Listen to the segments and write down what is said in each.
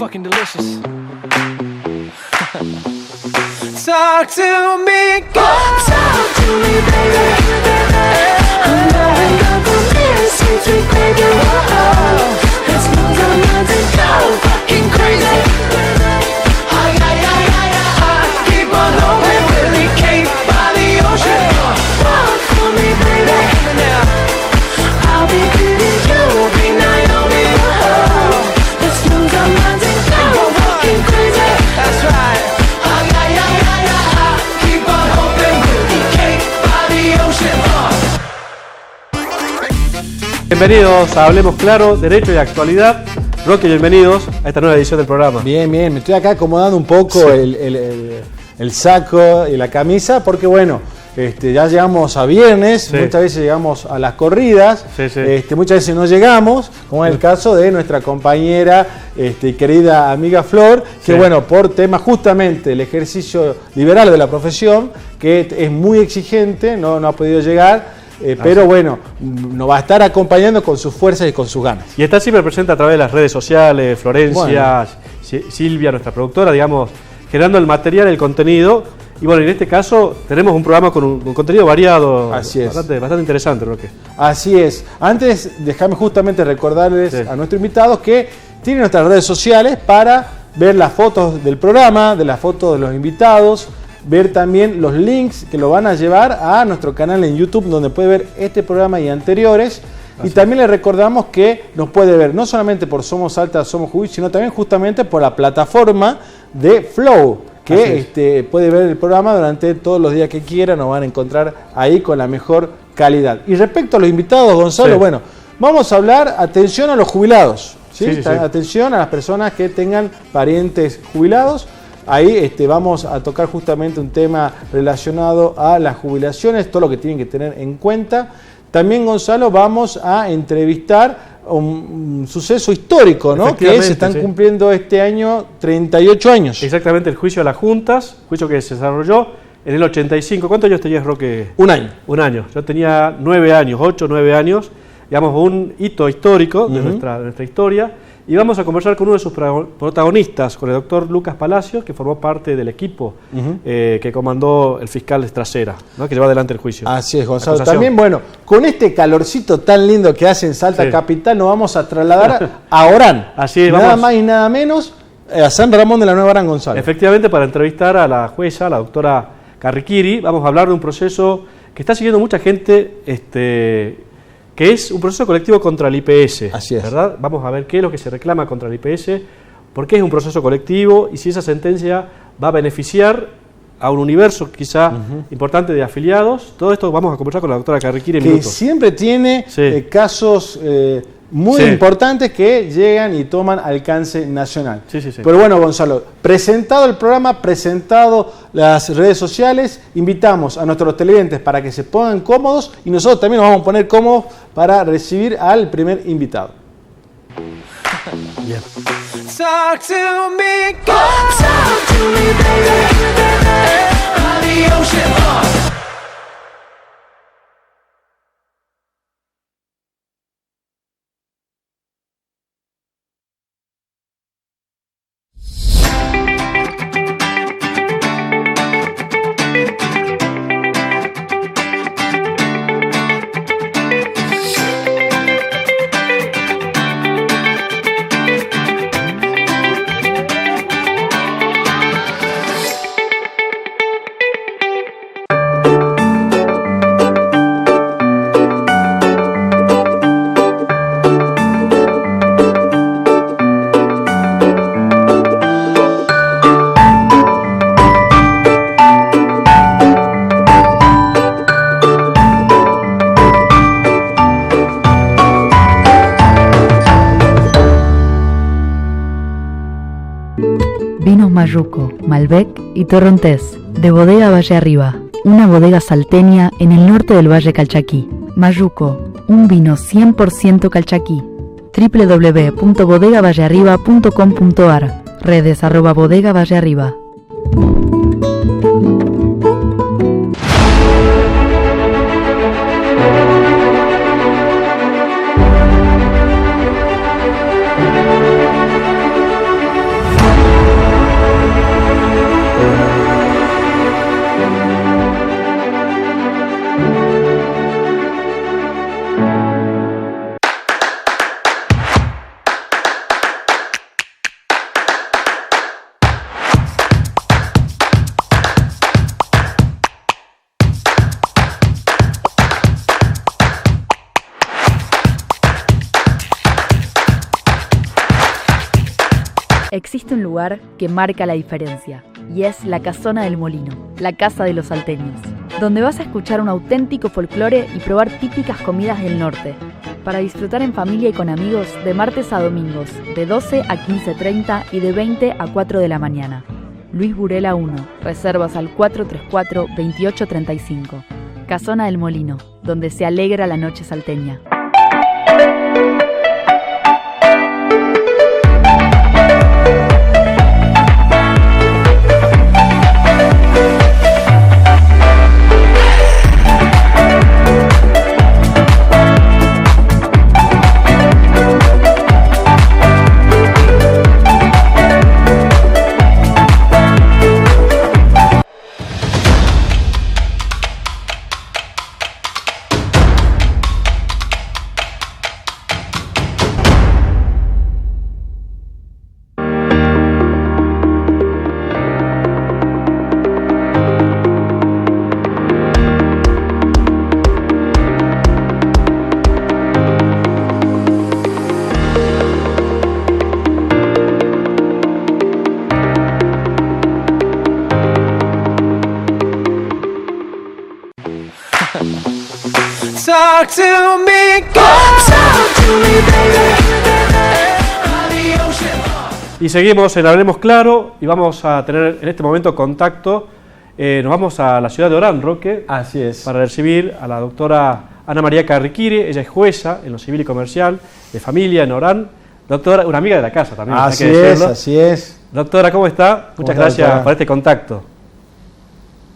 fucking delicious. Talk to me, God. Talk to me, baby. I know we got the best, sweet baby. Whoa, let's lose our minds and go fucking crazy. Ay, ay, ay, ay, ay. Keep on hoping we'll be caved by the ocean. Talk for me, baby. I'll be pretty, you'll be Naomi. Whoa, let's lose our minds and go fucking crazy. That's right. Bienvenidos a Hablemos Claro, Derecho y Actualidad. Roque, bienvenidos a esta nueva edición del programa. Bien, bien, me estoy acá acomodando un poco sí. el saco y la camisa porque bueno, ya llegamos a viernes, sí. Muchas veces llegamos a las corridas, sí, sí. Muchas veces no llegamos, como en el caso de nuestra compañera y querida amiga Flor, que sí. Bueno, por tema justamente el ejercicio liberal de la profesión, que es muy exigente, no ha podido llegar. Pero bueno, nos va a estar acompañando con sus fuerzas y con sus ganas. Y está siempre presente a través de las redes sociales, Florencia, bueno. Silvia, nuestra productora, digamos, generando el material, el contenido. Y bueno, en este caso tenemos un programa con un contenido variado. Así es. Bastante interesante, Roque. Así es. Antes, déjame justamente recordarles sí. A nuestros invitados que tienen nuestras redes sociales para ver las fotos del programa, de las fotos de los invitados, ver también los links que lo van a llevar a nuestro canal en YouTube, donde puede ver este programa y anteriores. Así. Y también le recordamos que nos puede ver no solamente por Somos Salta, Somos Jujuy, sino también justamente por la plataforma de Flow, que puede ver el programa durante todos los días que quiera, nos van a encontrar ahí con la mejor calidad. Y respecto a los invitados, Gonzalo, sí. Bueno, vamos a hablar, atención a los jubilados, ¿sí? Sí, sí. Atención a las personas que tengan parientes jubilados. Ahí vamos a tocar justamente un tema relacionado a las jubilaciones, todo lo que tienen que tener en cuenta. También, Gonzalo, vamos a entrevistar un suceso histórico, ¿no? Que se están cumpliendo este año 38 años. Exactamente, el juicio de las juntas, juicio que se desarrolló en el 85. ¿Cuántos años tenías, Roque? Un año. Un año. Yo tenía 9 años, 8 o 9 años, digamos, un hito histórico de nuestra historia. Y vamos a conversar con uno de sus protagonistas, con el doctor Lucas Palacios, que formó parte del equipo que comandó el fiscal Estracera, ¿no? Que lleva adelante el juicio. Así es, Gonzalo. También, bueno, con este calorcito tan lindo que hace en Salta Capital, nos vamos a trasladar a Orán. Así es, nada más y nada menos a San Ramón de la Nueva Orán, Gonzalo. Efectivamente, para entrevistar a la jueza, la doctora Carriquiri, vamos a hablar de un proceso que está siguiendo mucha gente, que es un proceso colectivo contra el IPS. Así es. ¿Verdad? Vamos a ver qué es lo que se reclama contra el IPS, por qué es un proceso colectivo y si esa sentencia va a beneficiar a un universo quizá importante de afiliados. Todo esto vamos a conversar con la doctora Carriquiri en minutos. Que siempre tiene casos muy importantes que llegan y toman alcance nacional. Sí. Pero bueno, Gonzalo, presentado el programa, presentado las redes sociales, invitamos a nuestros televidentes para que se pongan cómodos y nosotros también nos vamos a poner cómodos para recibir al primer invitado. Bien. Talk to me, God. Talk to me, baby. By the ocean. Mayuco, Malbec y Torrontés, de Bodega Valle Arriba, una bodega salteña en el norte del Valle Calchaquí. Mayuco, un vino 100% calchaquí. www.bodegavallearriba.com.ar. Redes @Bodega Valle Arriba. Existe un lugar que marca la diferencia, y es la Casona del Molino, la casa de los salteños, donde vas a escuchar un auténtico folclore y probar típicas comidas del norte, para disfrutar en familia y con amigos de martes a domingos, de 12 a 15:30 y de 20 a 4 de la mañana. Luis Burela 1, reservas al 434-2835. Casona del Molino, donde se alegra la noche salteña. Talk to me, girl. Talk to me, baby. Y seguimos en Hablemos Claro y vamos a tener en este momento contacto. Nos vamos a la ciudad de Orán, Roque. Así es. Para recibir a la doctora Ana María Carriquiri. Ella es jueza en lo civil y comercial de familia en Orán. Doctora, una amiga de la casa también. Así es, así es. Doctora, ¿cómo está? Muchas gracias por este contacto.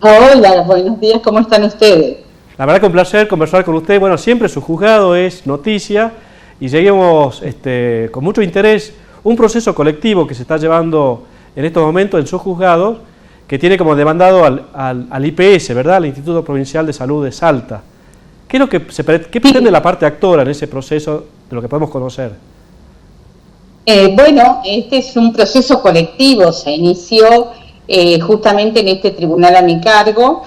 Hola, buenos días, ¿cómo están ustedes? La verdad que un placer conversar con usted. Bueno, siempre su juzgado es noticia y seguimos con mucho interés un proceso colectivo que se está llevando en estos momentos en su juzgado, que tiene como demandado al IPS, ¿verdad? Al Instituto Provincial de Salud de Salta. ¿Qué es lo que qué pretende la parte actora en ese proceso de lo que podemos conocer? Bueno, este es un proceso colectivo, se inició justamente en este tribunal a mi cargo.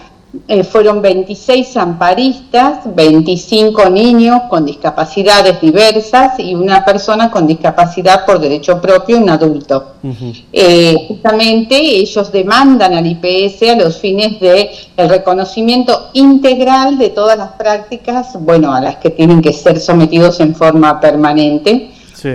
Fueron 26 amparistas, 25 niños con discapacidades diversas y una persona con discapacidad por derecho propio, un adulto. Justamente ellos demandan al IPS a los fines de el reconocimiento integral de todas las prácticas, bueno, a las que tienen que ser sometidos en forma permanente. Sí.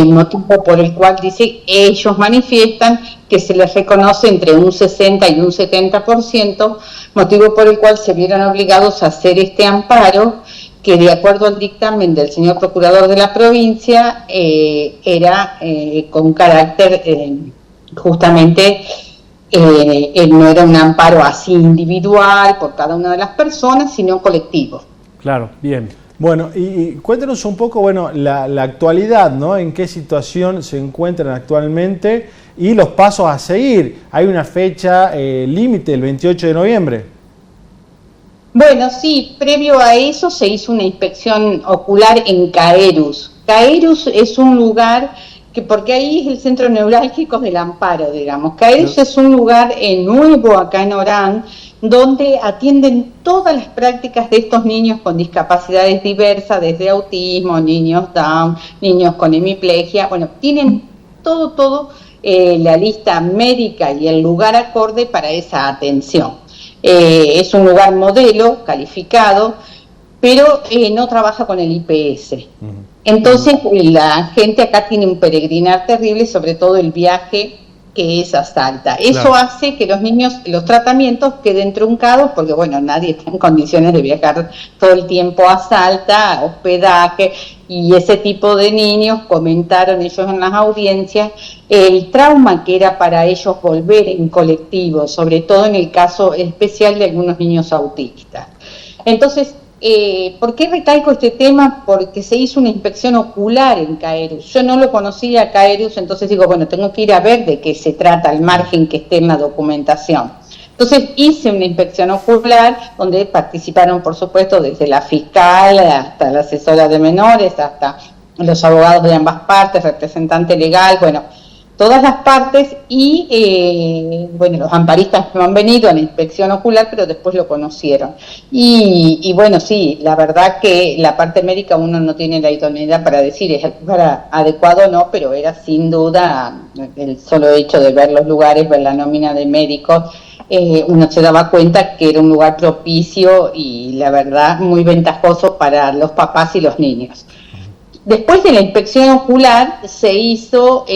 Motivo por el cual dice, ellos manifiestan que se les reconoce entre un 60 y un 70%, motivo por el cual se vieron obligados a hacer este amparo, que de acuerdo al dictamen del señor procurador de la provincia, era con carácter justamente, no era un amparo así individual por cada una de las personas, sino colectivo. Claro, bien. Bueno, y cuéntanos un poco, bueno, la actualidad, ¿no? ¿En qué situación se encuentran actualmente y los pasos a seguir? Hay una fecha límite, el 28 de noviembre. Bueno, sí, previo a eso se hizo una inspección ocular en Caerus. Caerus es un lugar que, porque ahí es el centro neurálgico del amparo, digamos. Caerus es un lugar nuevo acá en Orán, donde atienden todas las prácticas de estos niños con discapacidades diversas, desde autismo, niños Down, niños con hemiplegia, bueno, tienen todo la lista médica y el lugar acorde para esa atención. Es un lugar modelo, calificado, pero no trabaja con el IPS. Entonces la gente acá tiene un peregrinar terrible, sobre todo el viaje que es a Salta. Eso claro. Hace que los niños, los tratamientos queden truncados, porque bueno, nadie está en condiciones de viajar todo el tiempo a Salta, hospedaje, y ese tipo de niños, comentaron ellos en las audiencias, el trauma que era para ellos volver en colectivo, sobre todo en el caso especial de algunos niños autistas. Entonces, ¿por qué recalco este tema? Porque se hizo una inspección ocular en Caerus. Yo no lo conocía a Caerus, entonces digo, bueno, tengo que ir a ver de qué se trata, al margen que esté en la documentación. Entonces hice una inspección ocular donde participaron, por supuesto, desde la fiscal hasta la asesora de menores, hasta los abogados de ambas partes, representante legal, bueno, todas las partes y, bueno, los amparistas no han venido a la inspección ocular, pero después lo conocieron. Y bueno, sí, la verdad que la parte médica uno no tiene la idoneidad para decir es el lugar adecuado o no, pero era sin duda el solo hecho de ver los lugares, ver la nómina de médicos, uno se daba cuenta que era un lugar propicio y la verdad muy ventajoso para los papás y los niños. Después de la inspección ocular se hizo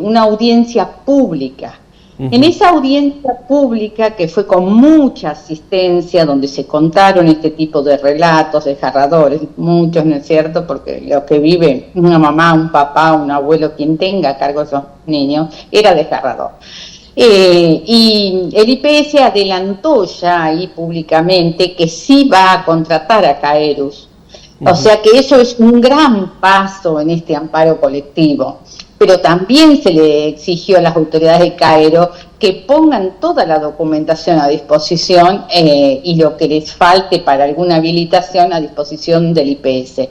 una audiencia pública. En esa audiencia pública, que fue con mucha asistencia, donde se contaron este tipo de relatos desgarradores, muchos, ¿no es cierto?, porque lo que vive una mamá, un papá, un abuelo, quien tenga a cargo de esos niños, era desgarrador. Y el IPS adelantó ya ahí públicamente que sí va a contratar a Caerus. O sea que eso es un gran paso en este amparo colectivo, pero también se le exigió a las autoridades de Cairo que pongan toda la documentación a disposición y lo que les falte para alguna habilitación a disposición del IPS.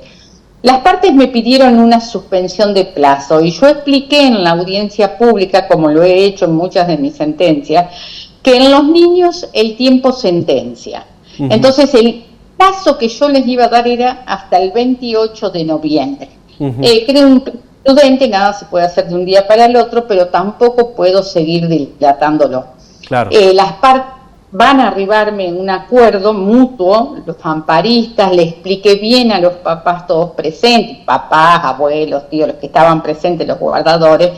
Las partes me pidieron una suspensión de plazo y yo expliqué en la audiencia pública, como lo he hecho en muchas de mis sentencias, que en los niños el tiempo sentencia. Entonces el plazo que yo les iba a dar era hasta el 28 de noviembre. Creo prudente, nada se puede hacer de un día para el otro, pero tampoco puedo seguir dilatándolo. Claro. Las partes van a arribarme en un acuerdo mutuo, los amparistas, le expliqué bien a los papás todos presentes, papás, abuelos, tíos, los que estaban presentes, los guardadores,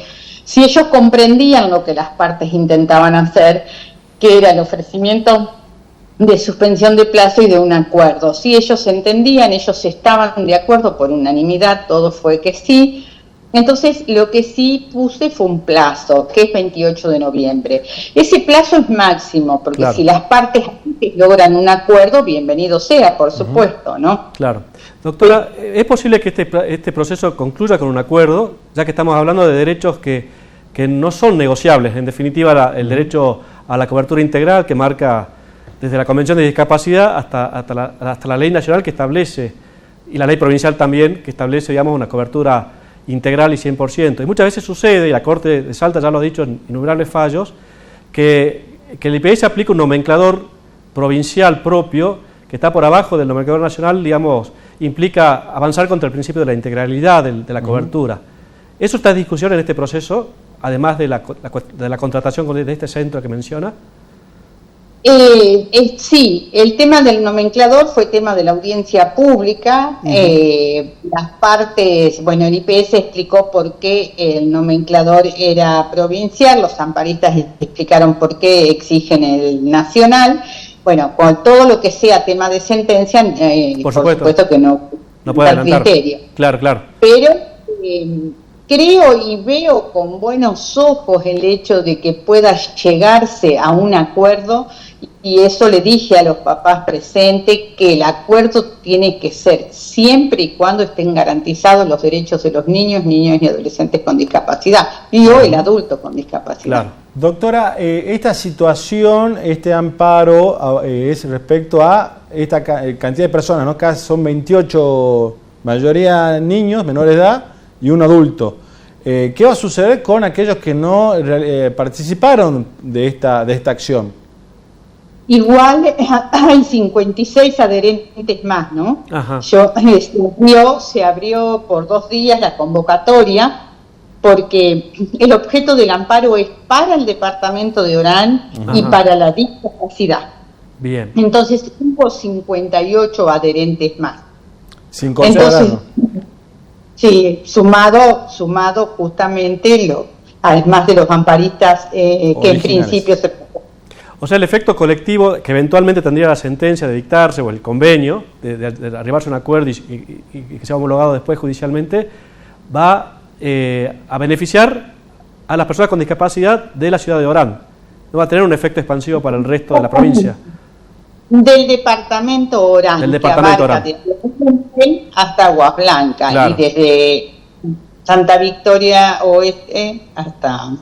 si ellos comprendían lo que las partes intentaban hacer, que era el ofrecimiento de suspensión de plazo y de un acuerdo. Si ellos entendían, ellos estaban de acuerdo por unanimidad, todo fue que sí. Entonces, lo que sí puse fue un plazo, que es 28 de noviembre. Ese plazo es máximo, porque claro, si las partes logran un acuerdo, bienvenido sea, por supuesto, ¿no? Claro. Doctora, ¿es posible que este proceso concluya con un acuerdo, ya que estamos hablando de derechos que no son negociables? En definitiva, el derecho a la cobertura integral que marca desde la Convención de Discapacidad hasta la ley nacional que establece, y la ley provincial también, que establece, digamos, una cobertura integral y 100%. Y muchas veces sucede, y la Corte de Salta ya lo ha dicho en innumerables fallos, que el IPS aplica un nomenclador provincial propio que está por abajo del nomenclador nacional, digamos, implica avanzar contra el principio de la integralidad de la cobertura. ¿Eso está en discusión en este proceso, además de la contratación de este centro que menciona? Sí, el tema del nomenclador fue tema de la audiencia pública. Las partes, bueno, el IPS explicó por qué el nomenclador era provincial, los amparistas explicaron por qué exigen el nacional. Bueno, con todo lo que sea tema de sentencia, por supuesto que no puede adelantar. Criterio. Claro, claro. Pero creo y veo con buenos ojos el hecho de que pueda llegarse a un acuerdo, y eso le dije a los papás presentes, que el acuerdo tiene que ser siempre y cuando estén garantizados los derechos de los niños y adolescentes con discapacidad, y o el adulto con discapacidad. Claro. Doctora, esta situación, este amparo es respecto a esta cantidad de personas, ¿no? Casi son 28, mayoría niños, menores de edad, y un adulto. ¿Qué va a suceder con aquellos que no participaron de esta acción? Igual hay 56 adherentes más, ¿no? Ajá. Se abrió por 2 días la convocatoria, porque el objeto del amparo es para el departamento de Orán y para la discapacidad. Bien. Entonces hubo 58 adherentes más. Entonces, sí, sumado justamente además de los amparistas que en principio se... O sea, el efecto colectivo que eventualmente tendría la sentencia de dictarse o el convenio, de arribarse a un acuerdo y que sea homologado después judicialmente, va a beneficiar a las personas con discapacidad de la ciudad de Orán. No va a tener un efecto expansivo para el resto de la provincia. Del departamento Orán, del departamento que abarca desde hasta Aguas Blancas, claro, y desde Santa Victoria Oeste hasta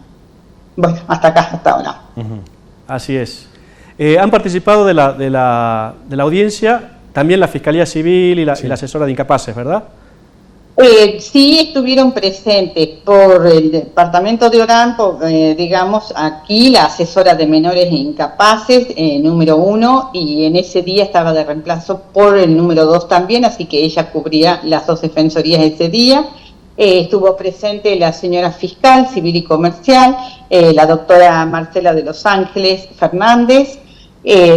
acá, hasta Orán. Así es. Han participado de la audiencia también la Fiscalía Civil y la asesora de incapaces, ¿verdad? Sí estuvieron presentes por el departamento de Orán, digamos, aquí la asesora de menores e incapaces, número 1, y en ese día estaba de reemplazo por el número 2 también, así que ella cubría las 2 defensorías ese día. Estuvo presente la señora fiscal civil y comercial, la doctora Marcela de Los Ángeles Fernández,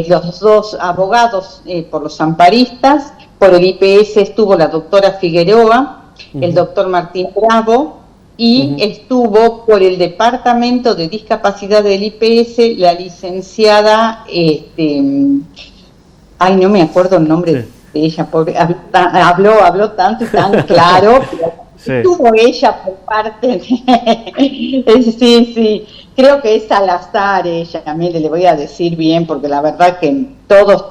los 2 abogados por los amparistas. Por el IPS estuvo la doctora Figueroa, el doctor Martín Bravo, y estuvo por el departamento de discapacidad del IPS la licenciada, no me acuerdo el nombre de ella, porque habló tanto y tan claro, pero estuvo ella por parte de... sí, creo que es Salazar ella, mire, le voy a decir bien, porque la verdad que todos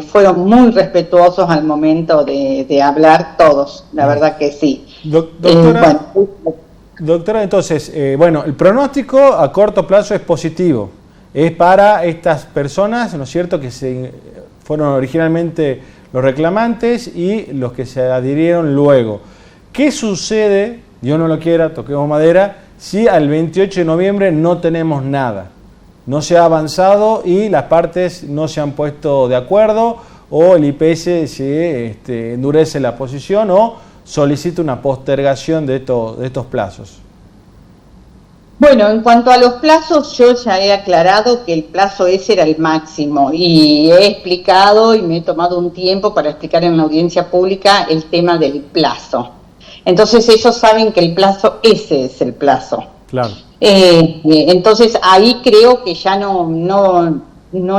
fueron muy respetuosos al momento de hablar, todos, la verdad que sí. Doctora, entonces, el pronóstico a corto plazo es positivo. Es para estas personas, ¿no es cierto?, que fueron originalmente los reclamantes y los que se adhirieron luego. ¿Qué sucede, Dios no lo quiera, toquemos madera, si al 28 de noviembre no tenemos nada? No se ha avanzado y las partes no se han puesto de acuerdo, o el IPS se endurece la posición o solicita una postergación de estos plazos. Bueno, en cuanto a los plazos, yo ya he aclarado que el plazo ese era el máximo y he explicado y me he tomado un tiempo para explicar en la audiencia pública el tema del plazo. Entonces ellos saben que el plazo, ese es el plazo. Claro. Entonces ahí creo que ya no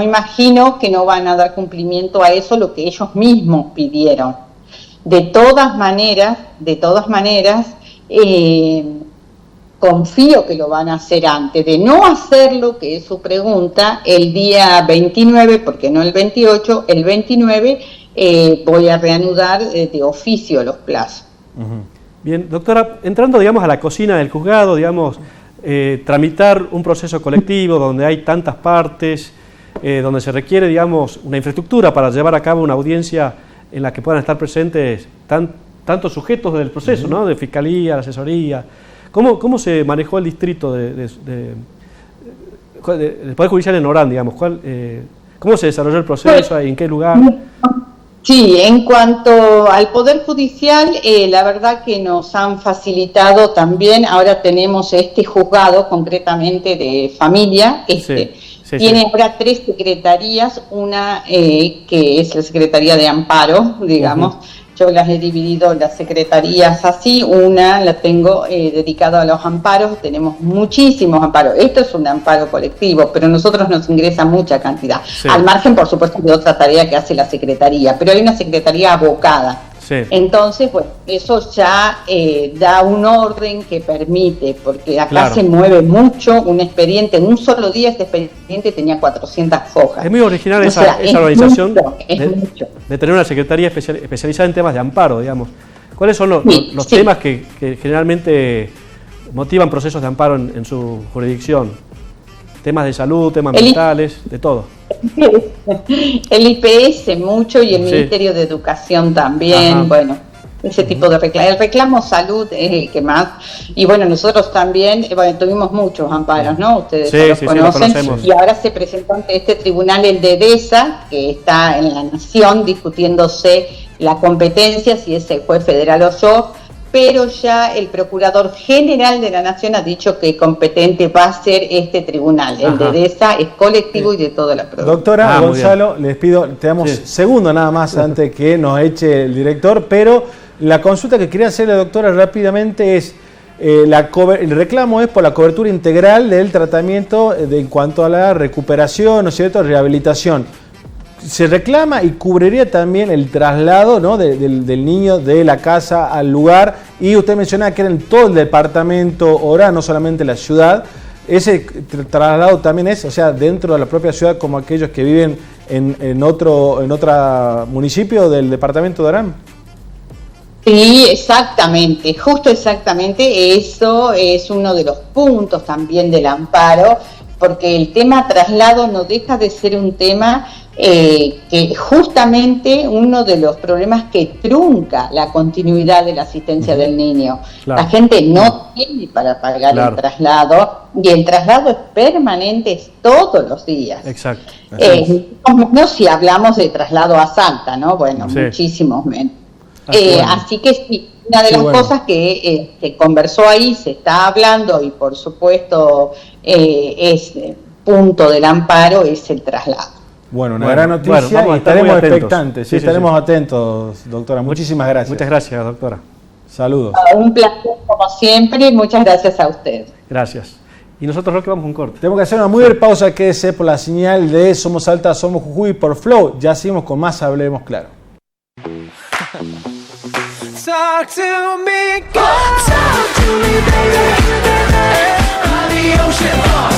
imagino que no van a dar cumplimiento a eso, lo que ellos mismos pidieron. De todas maneras, confío que lo van a hacer antes. De no hacerlo, que es su pregunta, el día 29, porque no el 28, el 29 voy a reanudar de oficio los plazos. Bien, doctora, entrando, digamos, a la cocina del juzgado, digamos, tramitar un proceso colectivo donde hay tantas partes, donde se requiere, digamos, una infraestructura para llevar a cabo una audiencia en la que puedan estar presentes tantos sujetos del proceso, ¿no?, de fiscalía, de asesoría. ¿Cómo se manejó el distrito del Poder Judicial en Orán, digamos? ¿Cómo se desarrolló el proceso? ¿En qué lugar? Sí, en cuanto al Poder Judicial, la verdad que nos han facilitado también. Ahora tenemos este juzgado, concretamente de familia, tiene ahora 3 secretarías, una que es la Secretaría de Amparo, digamos. Yo las he dividido las secretarías así, una la tengo dedicada a los amparos, tenemos muchísimos amparos. Esto es un amparo colectivo, pero a nosotros nos ingresa mucha cantidad. Al margen, por supuesto, de otra tarea que hace la secretaría, pero hay una secretaría abocada. Entonces, bueno, eso ya da un orden que permite, porque acá se mueve mucho un expediente. En un solo día este expediente tenía 400 hojas. Es muy original esa organización de tener una secretaría especializada en temas de amparo, digamos. ¿Cuáles son los temas que generalmente motivan procesos de amparo en su jurisdicción? Temas de salud, temas mentales, de todo. El IPS mucho y el Ministerio de Educación también, bueno, ese tipo de reclamo. El reclamo salud es el que más, y bueno, nosotros también, tuvimos muchos amparos, ¿no? Ustedes los conocen, y ahora se presentó ante este tribunal el de DESA, que está en la Nación discutiéndose la competencia, si es el juez federal o yo, pero ya el Procurador General de la Nación ha dicho que competente va a ser este tribunal. El de DESA es colectivo y de toda la provincia. Doctora Gonzalo, les pido, te damos segundo nada más antes que nos eche el director, pero la consulta que quería hacerle, doctora, rápidamente es, el reclamo es por la cobertura integral del tratamiento en cuanto a la recuperación, ¿no es cierto?, rehabilitación. Se reclama y cubriría también el traslado, ¿no?, del niño de la casa al lugar, y usted mencionaba que era en todo el departamento Orán, no solamente la ciudad. Ese traslado también es, o sea, dentro de la propia ciudad, como aquellos que viven en otro municipio del departamento de Orán. Sí, exactamente, justo exactamente, eso es uno de los puntos también del amparo, porque el tema traslado no deja de ser un tema que justamente uno de los problemas que trunca la continuidad de la asistencia del niño. Claro. La gente no tiene para pagar el traslado, y el traslado es permanente, es todos los días. Exacto. No si hablamos de traslado a Salta, ¿no? Bueno, muchísimos menos. Así que sí, una de las cosas que se conversó ahí, se está hablando, y por supuesto es punto del amparo, es el traslado. Bueno, una gran noticia, y estaremos expectantes. Sí, estaremos atentos, doctora. Muchísimas gracias. Muchas gracias, doctora. Saludos. Un placer como siempre, muchas gracias a usted. Gracias. Y nosotros, Roque, vamos a un corte. Tenemos que hacer una muy breve pausa, quédese por la señal de Somos Salta, Somos Jujuy por Flow. Ya seguimos con más Hablemos Claro. Talk to me, go. Talk to me, baby. On the ocean floor.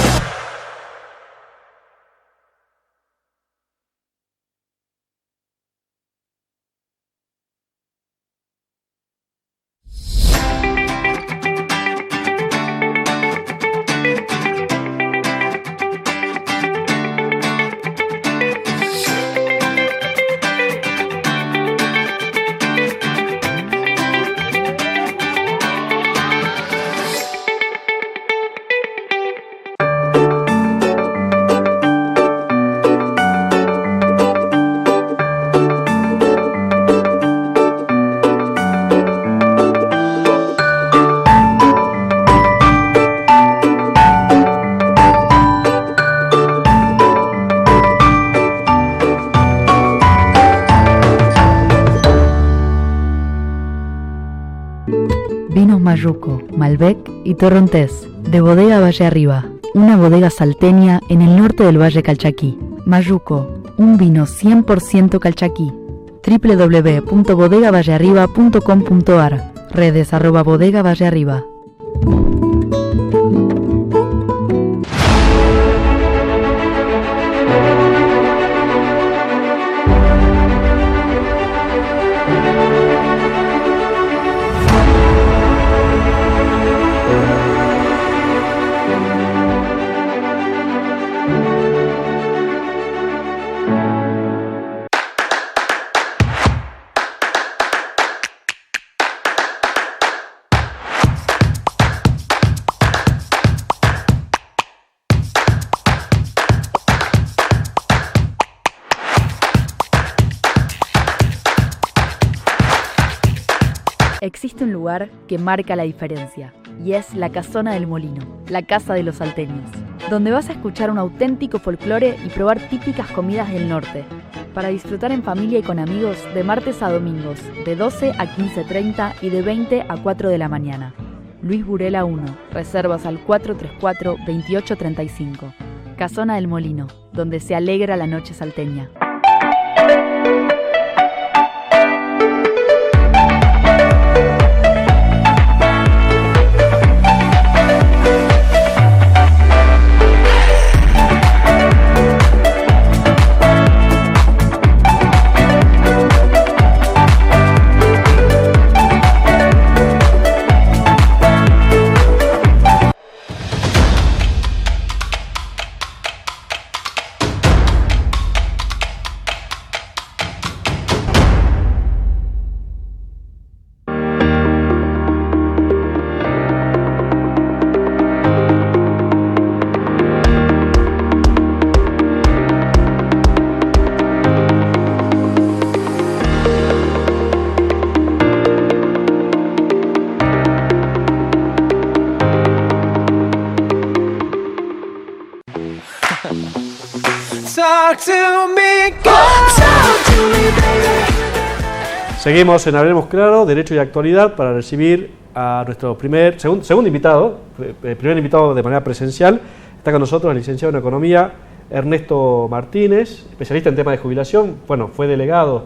Vinos Mayuco, Malbec y Torrontés, de Bodega Valle Arriba, una bodega salteña en el norte del Valle Calchaquí. Mayuco, un vino 100% calchaquí. www.bodegavallearriba.com.ar. Redes @Bodega Valle Arriba. Existe un lugar que marca la diferencia, y es la Casona del Molino, la casa de los salteños, donde vas a escuchar un auténtico folclore y probar típicas comidas del norte, para disfrutar en familia y con amigos de martes a domingos, de 12 a 15:30 y de 20 a 4 de la mañana. Luis Burela 1, reservas al 434-2835. Casona del Molino, donde se alegra la noche salteña. Seguimos en Hablemos Claro, Derecho y Actualidad, para recibir a nuestro segundo invitado, primer invitado de manera presencial. Está con nosotros el licenciado en Economía, Ernesto Martínez, especialista en temas de jubilación. Bueno, fue delegado,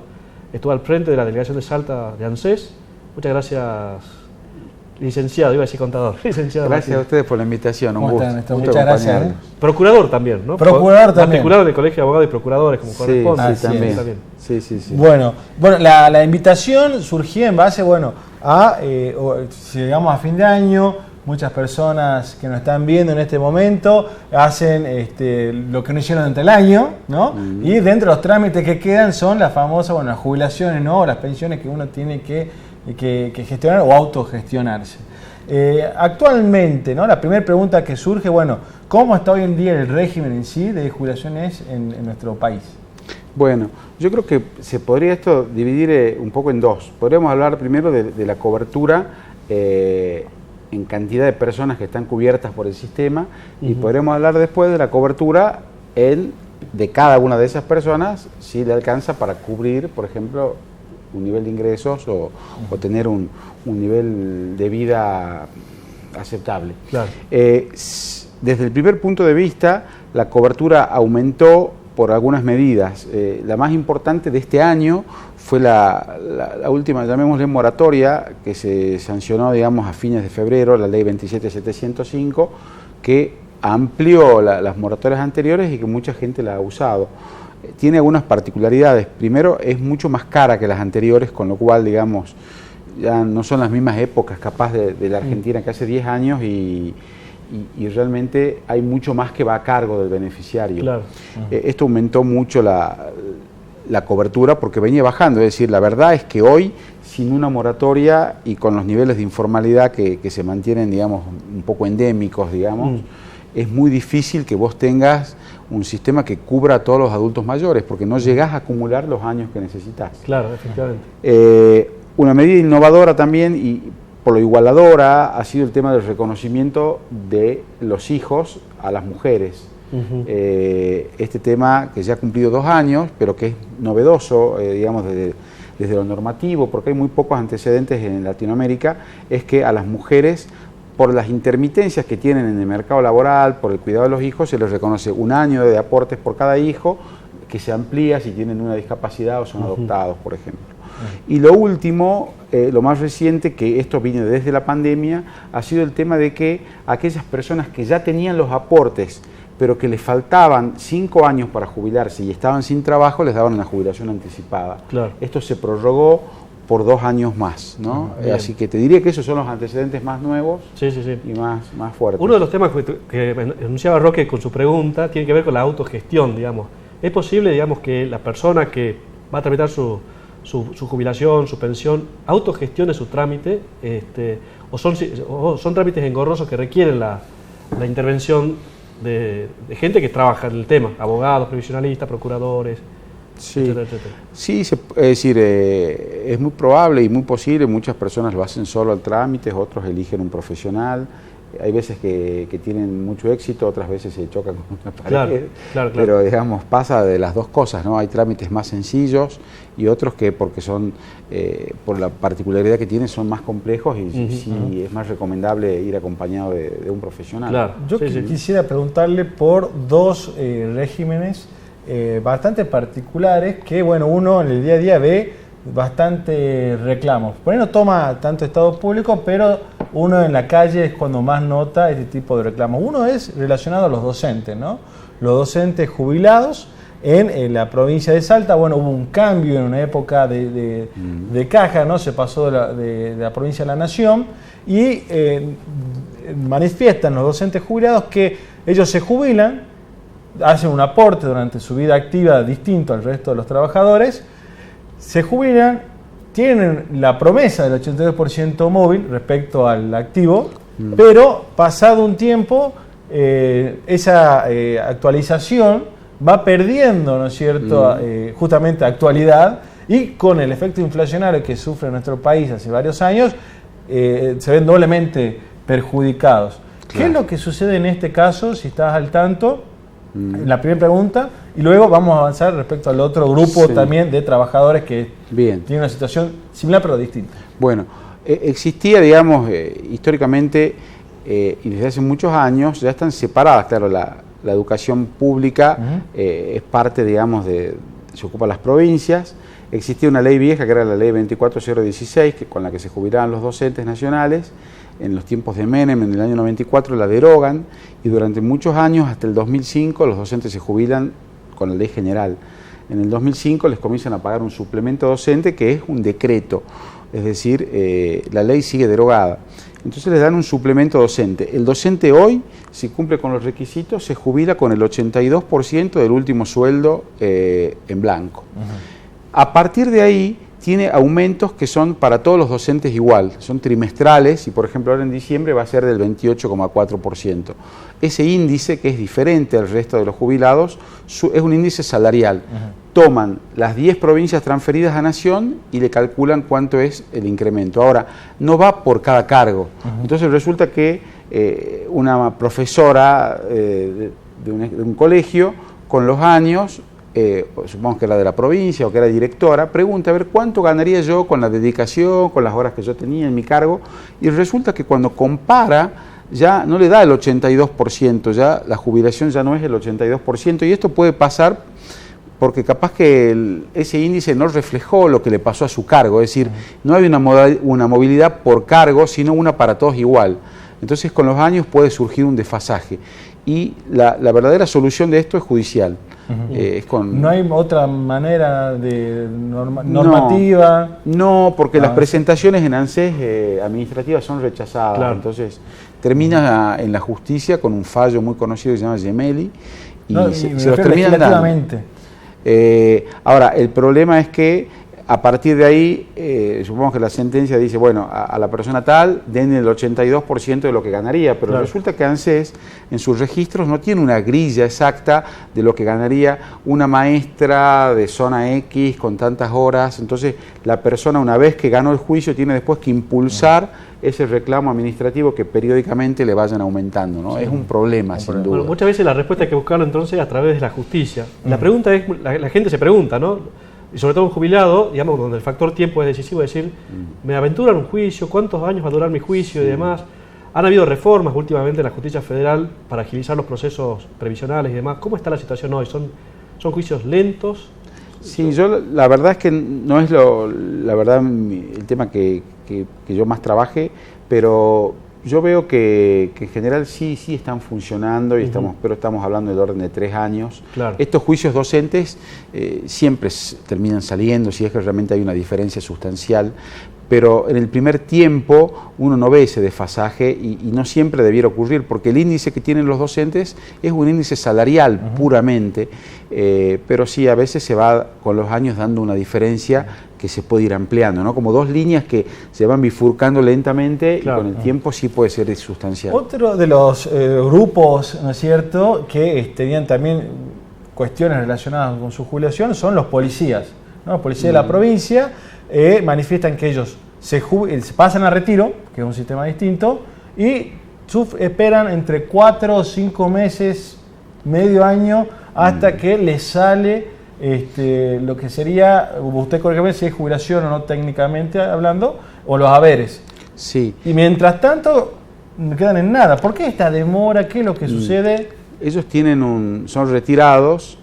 estuvo al frente de la delegación de Salta de ANSES. Muchas gracias, licenciado, iba a decir contador. Licenciado gracias Martínez. a ustedes por la invitación, un gusto. Muchas gracias. Procurador también, ¿no? Procurador también. Matriculado en el Colegio de Abogados y Procuradores, como corresponde. Sí, también. Sí. Bueno, la invitación surgió en base, a, si llegamos a fin de año, muchas personas que nos están viendo en este momento hacen lo que no hicieron durante el año, ¿no? Y dentro de los trámites que quedan son las famosas, las jubilaciones, ¿no? O las pensiones que uno tiene que gestionar o autogestionarse. Actualmente, ¿no? La primera pregunta que surge, ¿cómo está hoy en día el régimen en sí de jubilaciones en nuestro país? Bueno, yo creo que se podría esto dividir un poco en dos. Podríamos hablar primero de la cobertura en cantidad de personas que están cubiertas por el sistema y podríamos hablar después de la cobertura de cada una de esas personas, si le alcanza para cubrir, por ejemplo, un nivel de ingresos o tener un nivel de vida aceptable. Claro. Desde el primer punto de vista, la cobertura aumentó por algunas medidas. La más importante de este año fue la última, llamémosle moratoria, que se sancionó, digamos, a fines de febrero, la ley 27705, que amplió las moratorias anteriores y que mucha gente la ha usado. Tiene algunas particularidades. Primero, es mucho más cara que las anteriores, con lo cual, digamos, ya no son las mismas épocas capaz de la Argentina que hace 10 años y realmente hay mucho más que va a cargo del beneficiario. Claro. Esto aumentó mucho la cobertura porque venía bajando, es decir, la verdad es que hoy, sin una moratoria y con los niveles de informalidad que se mantienen, digamos, un poco endémicos, digamos, es muy difícil que vos tengas un sistema que cubra a todos los adultos mayores, porque no llegás a acumular los años que necesitas. Claro, efectivamente. Una medida innovadora también, y por lo igualadora, ha sido el tema del reconocimiento de los hijos a las mujeres. Este tema que ya ha cumplido 2 años, pero que es novedoso, digamos, desde lo normativo, porque hay muy pocos antecedentes en Latinoamérica, es que a las mujeres, por las intermitencias que tienen en el mercado laboral, por el cuidado de los hijos, se les reconoce 1 año de aportes por cada hijo, que se amplía si tienen una discapacidad o son adoptados, por ejemplo. Y lo último, lo más reciente, que esto viene desde la pandemia, ha sido el tema de que aquellas personas que ya tenían los aportes, pero que les faltaban 5 años para jubilarse y estaban sin trabajo, les daban una jubilación anticipada. Claro. Esto se prorrogó por 2 años más, ¿no? Así que te diría que esos son los antecedentes más nuevos y más fuertes. Uno de los temas que enunciaba Roque con su pregunta tiene que ver con la autogestión, digamos. ¿Es posible, digamos, que la persona que va a tramitar su jubilación, su pensión, autogestione su trámite, o son trámites engorrosos que requieren la intervención de gente que trabaja en el tema, abogados, previsionalistas, procuradores, etcétera, etcétera? Sí, es decir, es muy probable y muy posible, muchas personas lo hacen solo al trámite, otros eligen un profesional. Hay veces que tienen mucho éxito, otras veces se chocan con una pared, claro. Pero digamos, pasa de las dos cosas, ¿no? Hay trámites más sencillos y otros que, porque son, por la particularidad que tienen, son más complejos y es más recomendable ir acompañado de un profesional. Claro. Yo quisiera preguntarle por 2 regímenes bastante particulares que, uno en el día a día ve bastante reclamos. Por ahí no toma tanto Estado público, pero uno en la calle es cuando más nota este tipo de reclamos. Uno es relacionado a los docentes, ¿no? Los docentes jubilados en la provincia de Salta. Hubo un cambio en una época de caja, ¿no? Se pasó de la provincia a la nación y manifiestan los docentes jubilados que ellos se jubilan, hacen un aporte durante su vida activa distinto al resto de los trabajadores, se jubilan, tienen la promesa del 82% móvil respecto al activo, pero pasado un tiempo esa actualización va perdiendo, ¿no es cierto?, justamente actualidad, y con el efecto inflacionario que sufre nuestro país hace varios años, se ven doblemente perjudicados. Claro. ¿Qué es lo que sucede en este caso, si estás al tanto? La primera pregunta, y luego vamos a avanzar respecto al otro grupo también de trabajadores que tienen una situación similar pero distinta. Bueno, existía, digamos, históricamente y desde hace muchos años, ya están separadas, claro, la educación pública es parte, digamos, se ocupa las provincias. Existía una ley vieja que era la ley 24016, con la que se jubilaban los docentes nacionales. En los tiempos de Menem, en el año 94, la derogan y durante muchos años, hasta el 2005, los docentes se jubilan con la ley general. En el 2005 les comienzan a pagar un suplemento docente que es un decreto, es decir, la ley sigue derogada. entonces les dan un suplemento docente. El docente hoy, si cumple con los requisitos, se jubila con el 82% del último sueldo en blanco. A partir de ahí, tiene aumentos que son para todos los docentes igual, son trimestrales y por ejemplo ahora en diciembre va a ser del 28,4%. Ese índice, que es diferente al resto de los jubilados, es un índice salarial. Toman las 10 provincias transferidas a Nación y le calculan cuánto es el incremento. Ahora, no va por cada cargo. Entonces resulta que una profesora de un colegio, con los años, supongamos que era de la provincia o que era directora, pregunta a ver cuánto ganaría yo con la dedicación, con las horas que yo tenía en mi cargo, y resulta que cuando compara ya no le da el 82%, ya la jubilación ya no es el 82%, y esto puede pasar porque capaz que ese índice no reflejó lo que le pasó a su cargo, es decir, no hay una movilidad por cargo, sino una para todos igual. Entonces con los años puede surgir un desfasaje, y la verdadera solución de esto es judicial. ¿No hay otra manera de normativa? No, porque las presentaciones en ANSES administrativas son rechazadas. Claro. Entonces termina en la justicia con un fallo muy conocido que se llama Gemelli y se los terminan dando. Ahora, el problema es que a partir de ahí, supongamos que la sentencia dice, bueno, a la persona tal denle el 82% de lo que ganaría, pero resulta que ANSES en sus registros no tiene una grilla exacta de lo que ganaría una maestra de zona X con tantas horas. Entonces la persona, una vez que ganó el juicio, tiene después que impulsar ese reclamo administrativo que periódicamente le vayan aumentando, ¿no? Es un problema, sin duda. Bueno, muchas veces la respuesta hay que buscarlo entonces a través de la justicia. La pregunta es, la gente se pregunta, ¿no? Y sobre todo un jubilado, digamos, donde el factor tiempo es decisivo, es decir, me aventuran un juicio, ¿cuántos años va a durar mi juicio y demás? Han habido reformas últimamente en la justicia federal para agilizar los procesos previsionales y demás. ¿Cómo está la situación hoy? ¿Son juicios lentos? Sí, yo la verdad es que no es la verdad el tema que yo más trabaje, pero yo veo que en general sí están funcionando, y pero estamos hablando del orden de 3 años. Claro. Estos juicios docentes siempre terminan saliendo, si es que realmente hay una diferencia sustancial, pero en el primer tiempo uno no ve ese desfasaje y no siempre debiera ocurrir, porque el índice que tienen los docentes es un índice salarial puramente, pero sí a veces se va con los años dando una diferencia que se puede ir ampliando, ¿no? Como dos líneas que se van bifurcando lentamente, claro, y con el tiempo sí puede ser sustancial. Otro de los grupos, ¿no es cierto?, que tenían también cuestiones relacionadas con su jubilación son los policías, ¿no? Los policías de la provincia manifiestan que ellos se pasan a retiro, que es un sistema distinto, y esperan entre 4 o 5 meses, medio año, hasta que les sale lo que sería, usted corrígame si es jubilación o no técnicamente hablando, o los haberes. Sí. Y mientras tanto no quedan en nada. ¿Por qué esta demora? ¿Qué es lo que sucede? Ellos son retirados,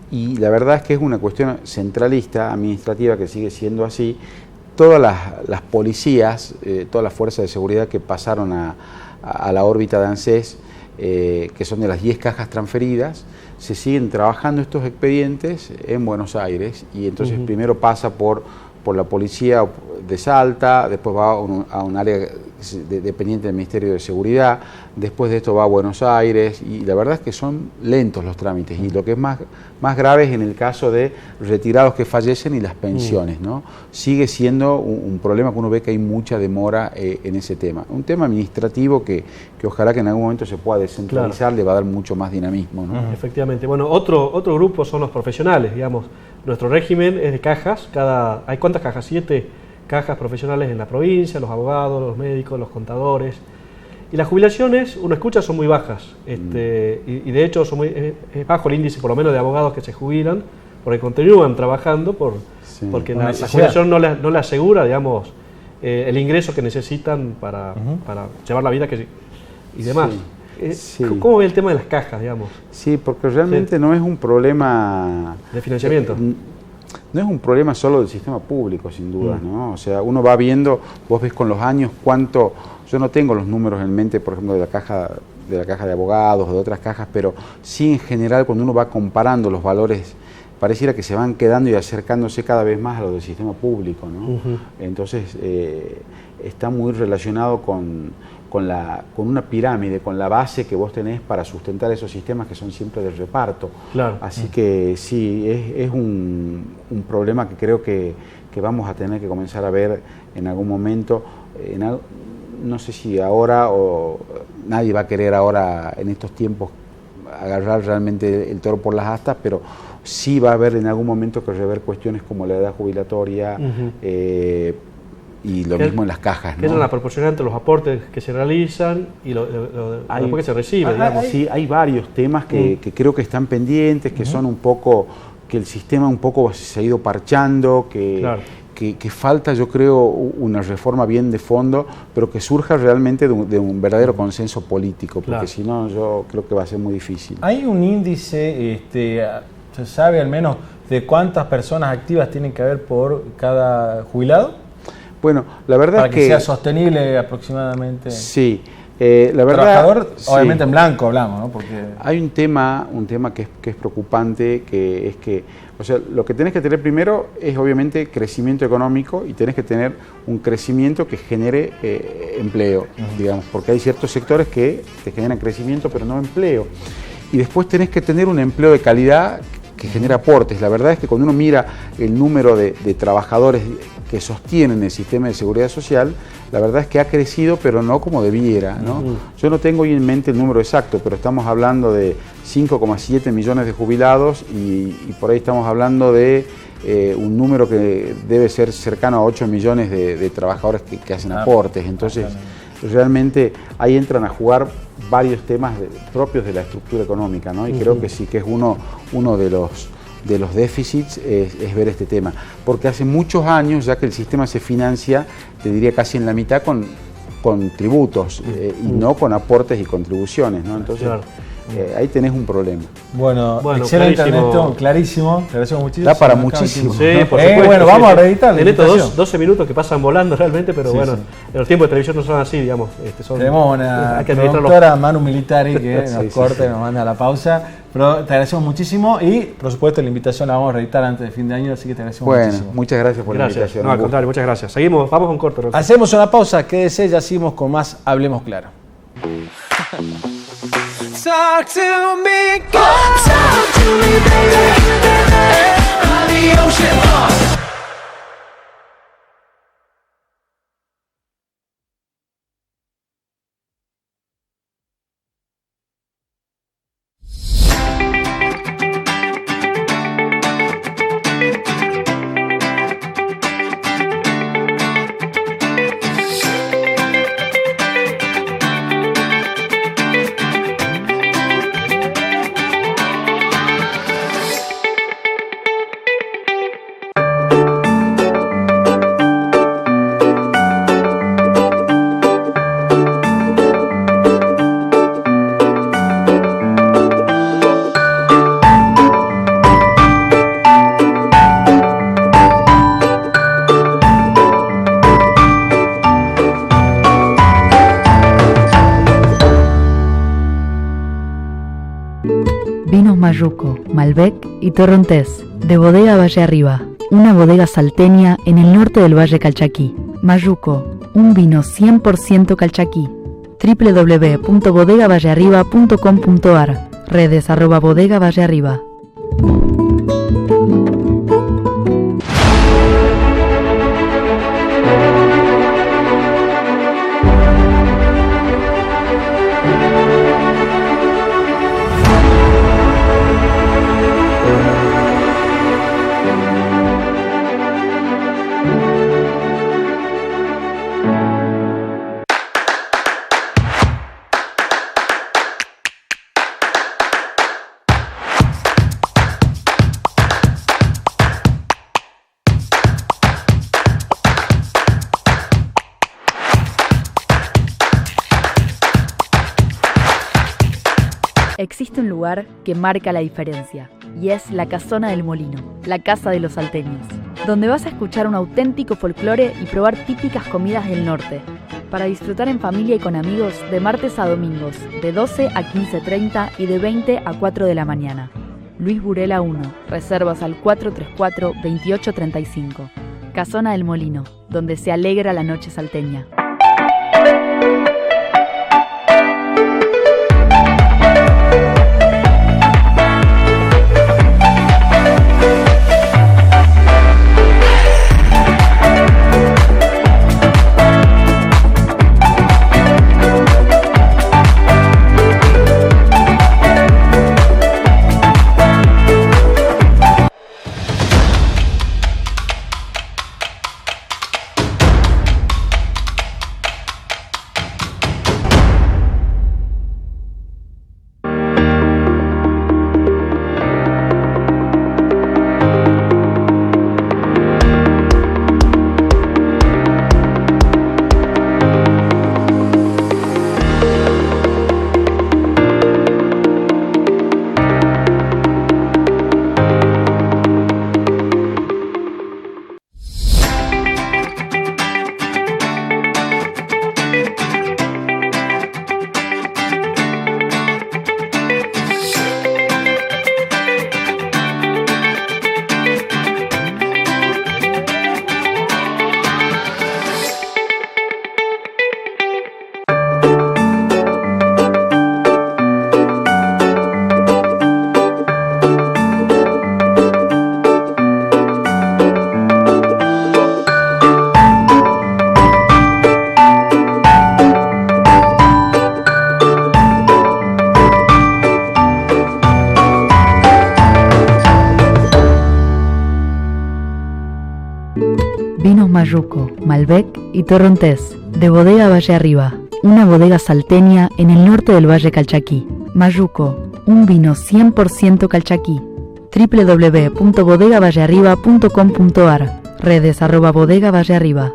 y la verdad es que es una cuestión centralista, administrativa, que sigue siendo así. Todas las policías, todas las fuerzas de seguridad que pasaron a la órbita de ANSES, que son de las 10 cajas transferidas, se siguen trabajando estos expedientes en Buenos Aires, y entonces primero pasa por la policía de Salta, después va a un área dependiente del Ministerio de Seguridad, después de esto va a Buenos Aires, y la verdad es que son lentos los trámites, y lo que es más grave es en el caso de retirados que fallecen y las pensiones, ¿no? Sigue siendo un problema que uno ve que hay mucha demora en ese tema. Un tema administrativo que ojalá que en algún momento se pueda descentralizar, claro, le va a dar mucho más dinamismo, ¿no? Efectivamente. Bueno, otro grupo son los profesionales, digamos. Nuestro régimen es de cajas. ¿Hay cuántas cajas? 7 cajas profesionales en la provincia, los abogados, los médicos, los contadores. Y las jubilaciones, uno escucha, son muy bajas. Y de hecho es bajo el índice, por lo menos, de abogados que se jubilan, porque continúan trabajando porque la jubilación no le asegura, digamos, el ingreso que necesitan para llevar la vida y demás. Sí. ¿Cómo ve el tema de las cajas, digamos? Sí, porque realmente no es un problema de financiamiento. No es un problema solo del sistema público, sin duda, ¿no? O sea, uno va viendo, vos ves con los años cuánto. Yo no tengo los números en mente, por ejemplo, de la caja de abogados o de otras cajas, pero sí en general cuando uno va comparando los valores, pareciera que se van quedando y acercándose cada vez más a los del sistema público, ¿no? Entonces, está muy relacionado con una pirámide, con la base que vos tenés para sustentar esos sistemas que son siempre de reparto. Claro. Así que sí, es un problema que creo que vamos a tener que comenzar a ver en algún momento. No sé si ahora o nadie va a querer ahora en estos tiempos agarrar realmente el toro por las astas, pero sí va a haber en algún momento que rever cuestiones como la edad jubilatoria, y lo mismo en las cajas, ¿no? ¿Qué es la proporcionalidad entre los aportes que se realizan y después que se recibe? Sí, hay varios temas que creo que están pendientes, que son un poco, que el sistema un poco se ha ido parchando, que falta, yo creo, una reforma bien de fondo, pero que surja realmente de un verdadero consenso político, porque si no, yo creo que va a ser muy difícil. ¿Hay un índice, se sabe al menos, de cuántas personas activas tienen que haber por cada jubilado? Bueno, la verdad para que sea sostenible aproximadamente. Sí, la verdad. Trabajador, obviamente en blanco hablamos, ¿no? Porque hay un tema que es preocupante, que es que, o sea, lo que tenés que tener primero es obviamente crecimiento económico y tenés que tener un crecimiento que genere empleo, digamos, porque hay ciertos sectores que te generan crecimiento pero no empleo. Y después tenés que tener un empleo de calidad que genera aportes. La verdad es que cuando uno mira el número de trabajadores que sostienen el sistema de seguridad social, la verdad es que ha crecido, pero no como debiera, ¿no? Yo no tengo hoy en mente el número exacto, pero estamos hablando de 5,7 millones de jubilados y por ahí estamos hablando de un número que debe ser cercano a 8 millones de trabajadores que hacen aportes. Entonces, realmente ahí entran a jugar varios temas propios de la estructura económica, ¿no? Y creo que sí que es uno de los déficits es ver este tema, porque hace muchos años ya que el sistema se financia, te diría casi en la mitad con tributos y no con aportes y contribuciones, ¿no? Entonces ahí tenés un problema. Bueno, excelente, Ernesto, clarísimo, te agradecemos muchísimo. Da para muchísimo. Sí, por supuesto. Bueno, vamos a reeditar. En estos 12 minutos que pasan volando realmente, pero los tiempos de televisión no son así, digamos. Tenemos una productora, Manu Militari, que nos corta y nos manda a la pausa. Pero te agradecemos muchísimo y, por supuesto, la invitación la vamos a reeditar antes de fin de año, así que te agradecemos muchísimo. Muchas gracias por la invitación. No, al contrario, muchas gracias. Seguimos, vamos a un corte. Hacemos una pausa, quédese, ya seguimos con más Hablemos Claro. Talk to me, God. Talk to me, baby. By the ocean. Mayuco, Malbec y Torrontés, de Bodega Valle Arriba, una bodega salteña en el norte del Valle Calchaquí. Mayuco, un vino 100% calchaquí. www.bodegavallearriba.com.ar. Redes @Bodega Valle Arriba. Existe un lugar que marca la diferencia, y es la Casona del Molino, la casa de los salteños, donde vas a escuchar un auténtico folclore y probar típicas comidas del norte, para disfrutar en familia y con amigos de martes a domingos, de 12 a 15:30 y de 20 a 4 de la mañana. Luis Burela 1, reservas al 434-2835. Casona del Molino, donde se alegra la noche salteña. Vinos Mayuco, Malbec y Torrontés, de Bodega Valle Arriba, una bodega salteña en el norte del Valle Calchaquí. Mayuco, un vino 100% calchaquí. www.bodegavallearriba.com.ar. Redes @Bodega Valle Arriba.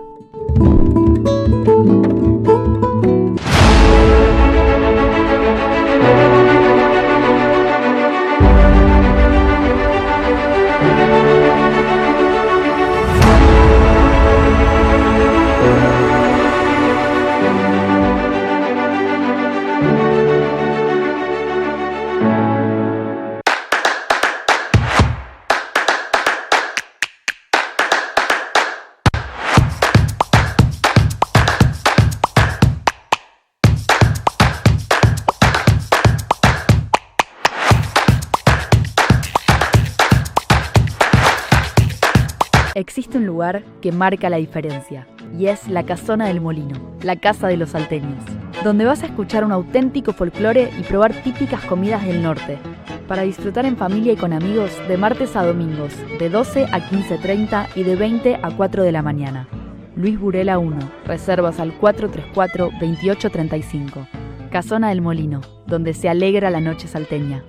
Existe un lugar que marca la diferencia, y es la Casona del Molino, la casa de los salteños, donde vas a escuchar un auténtico folclore y probar típicas comidas del norte, para disfrutar en familia y con amigos de martes a domingos, de 12 a 15:30 y de 20 a 4 de la mañana. Luis Burela 1, reservas al 434-2835. Casona del Molino, donde se alegra la noche salteña.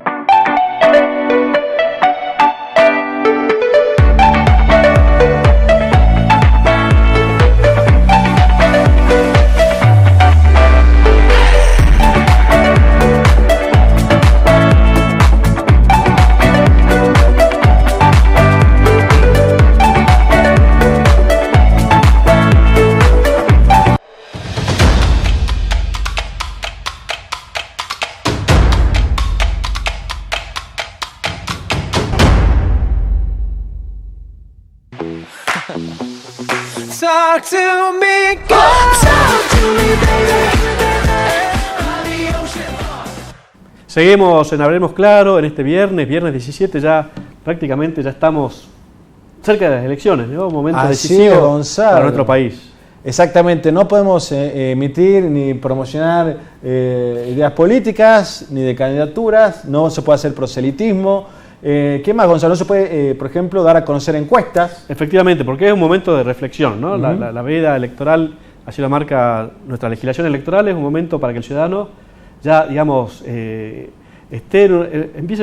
Talk to me, girl. Talk to me, baby. Seguimos en Hablemos Claro en este viernes 17, ya prácticamente ya estamos cerca de las elecciones, ¿no? Un momento decisivo para nuestro país. Exactamente, no podemos emitir ni promocionar ideas políticas, ni de candidaturas, no se puede hacer proselitismo. ¿Qué más, Gonzalo? No se puede, por ejemplo, dar a conocer encuestas. Efectivamente, porque es un momento de reflexión, ¿no? La veda electoral, así lo marca nuestra legislación electoral, es un momento para que el ciudadano ya, digamos, empiece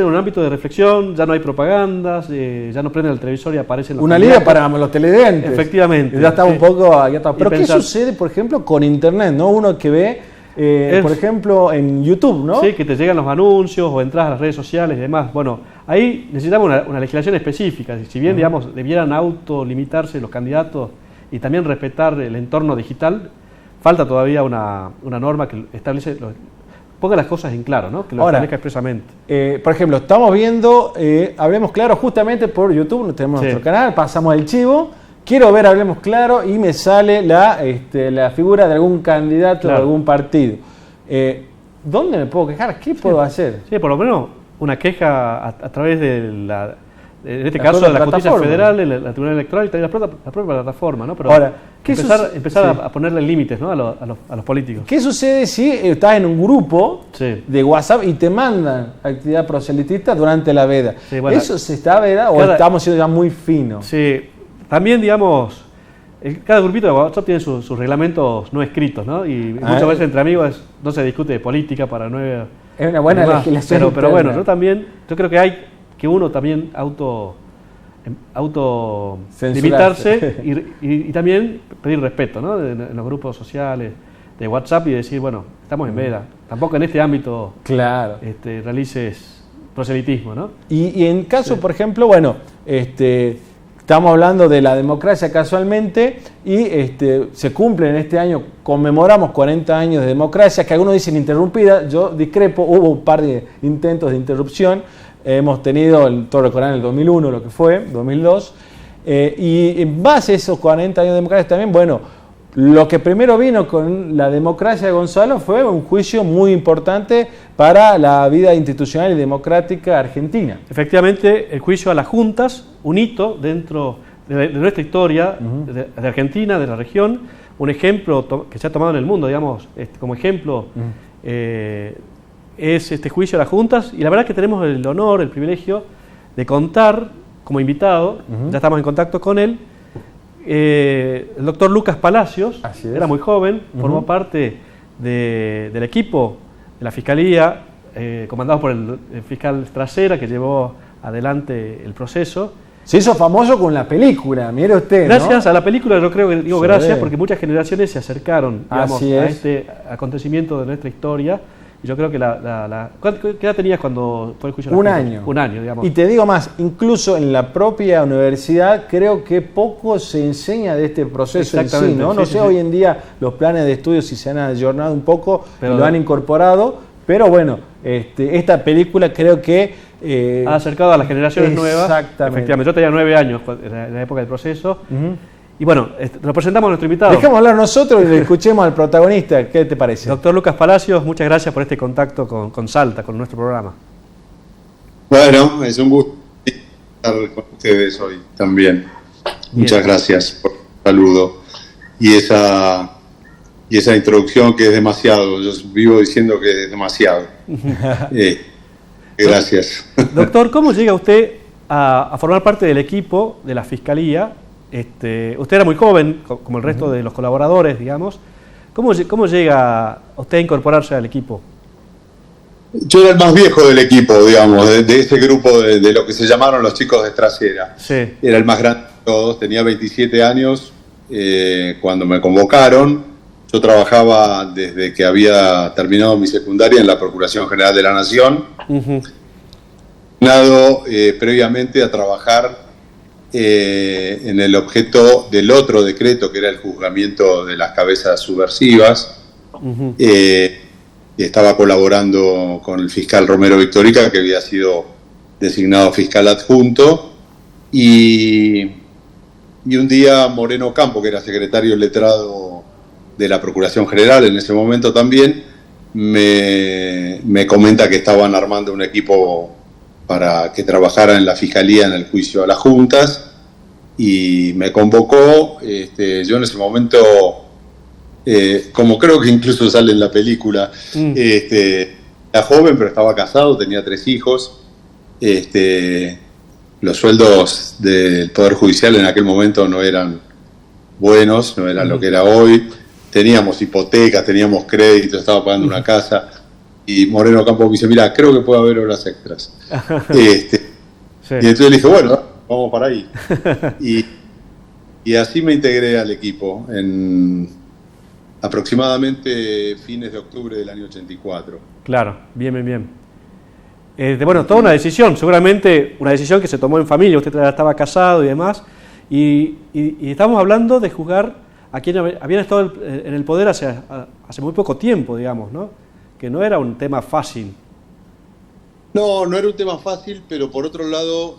en un ámbito de reflexión, ya no hay propagandas, ya no prende el televisor y aparecen los una liga para los televidentes. Efectivamente. Ya está un poco... Pero ¿qué sucede, por ejemplo, con Internet, ¿no? Uno que ve... por ejemplo, en YouTube, ¿no? Sí, que te llegan los anuncios o entras a las redes sociales y demás. Bueno, ahí necesitamos una legislación específica. Si bien, digamos, debieran autolimitarse los candidatos y también respetar el entorno digital, falta todavía una norma que establece, ponga las cosas en claro, ¿no? Que lo establezca expresamente. Por ejemplo, estamos viendo, Hablemos Claro justamente por YouTube, tenemos nuestro canal, pasamos el chivo, quiero ver, hablemos claro, y me sale la figura de algún candidato de algún partido. ¿Dónde me puedo quejar? ¿Qué puedo hacer? Sí, por lo menos una queja a través de en este caso de la Justicia Federal, la Tribunal Electoral y también la propia plataforma, ¿no? Pero ahora, empezar a ponerle límites, ¿no? a los políticos. ¿Qué sucede si estás en un grupo de WhatsApp y te mandan actividad proselitista durante la veda? Sí, bueno, ¿eso se está veda o estamos siendo ya muy finos? Sí, también, digamos, cada grupito de WhatsApp tiene sus reglamentos no escritos, ¿no? Y muchas veces entre amigos no se discute de política para no... Es una buena legislación. Pero bueno, yo creo que hay que uno también limitarse y también pedir respeto, ¿no? En los grupos sociales de WhatsApp y decir, bueno, estamos en veda. Tampoco en este ámbito realices proselitismo, ¿no? Y en caso, por ejemplo, bueno, estamos hablando de la democracia casualmente y se cumple en este año, conmemoramos 40 años de democracia, que algunos dicen interrumpida, yo discrepo, hubo un par de intentos de interrupción. Hemos tenido todo recordar en el 2001, lo que fue, 2002, y en base a esos 40 años de democracia también, bueno, lo que primero vino con la democracia de Gonzalo fue un juicio muy importante para la vida institucional y democrática argentina. Efectivamente, el juicio a las juntas, un hito dentro de nuestra historia de Argentina, de la región, un ejemplo que se ha tomado en el mundo, digamos, como ejemplo. Es este juicio a las juntas y la verdad es que tenemos el honor, el privilegio de contar como invitado, ya estamos en contacto con él, el doctor Lucas Palacios, era muy joven, formó parte del equipo de la Fiscalía, comandado por el fiscal Trasera, que llevó adelante el proceso. Se hizo famoso con la película, mire usted, ¿no? Gracias a la película, yo creo que digo gracias porque muchas generaciones se acercaron, digamos, a este acontecimiento de nuestra historia. Yo creo que ¿qué edad tenías cuando fue el juicio? Un año. Un año, digamos. Y te digo más, incluso en la propia universidad creo que poco se enseña de este proceso en sí, ¿no? No sé hoy en día los planes de estudio si se han ayornado un poco, pero lo han incorporado, pero bueno, esta película creo que... ha acercado a las generaciones nuevas. Exactamente. Efectivamente, yo tenía 9 años en la época del proceso. Y bueno, nos presentamos a nuestro invitado. Dejemos hablar nosotros y le escuchemos al protagonista. ¿Qué te parece? Doctor Lucas Palacios, muchas gracias por este contacto con Salta, con nuestro programa. Bueno, es un gusto estar con ustedes hoy también. Muchas gracias por el saludo y esa introducción que es demasiado. Yo vivo diciendo que es demasiado. Gracias. Doctor, ¿cómo llega usted a formar parte del equipo de la Fiscalía? Usted era muy joven, como el resto de los colaboradores, digamos. ¿Cómo llega usted a incorporarse al equipo? Yo era el más viejo del equipo, digamos, de ese grupo de lo que se llamaron los chicos de Trasera. Sí. Era el más grande de todos, tenía 27 años cuando me convocaron. Yo trabajaba desde que había terminado mi secundaria en la Procuración General de la Nación. Previamente a trabajar en el objeto del otro decreto, que era el juzgamiento de las cabezas subversivas. Estaba colaborando con el fiscal Romero Victorica, que había sido designado fiscal adjunto, y un día Moreno Campo, que era secretario letrado de la Procuración General en ese momento también, me comenta que estaban armando un equipo para que trabajara en la Fiscalía en el juicio a las juntas, y me convocó. Yo en ese momento, como creo que incluso sale en la película, era joven, pero estaba casado, tenía 3 hijos. Los sueldos del Poder Judicial en aquel momento no eran buenos, no eran lo que era hoy. Teníamos hipotecas, teníamos créditos, estaba pagando una casa. Y Moreno Campo me dice, mira, creo que puede haber horas extras. Y entonces le dije, bueno, vamos para ahí. Y así me integré al equipo en aproximadamente fines de octubre del año 84. Claro, bien. Bueno, toda una decisión, seguramente una decisión que se tomó en familia, usted estaba casado y demás, y estamos hablando de juzgar a quienes habían estado en el poder hace muy poco tiempo, digamos, ¿no? Que no era un tema fácil. No era un tema fácil, pero por otro lado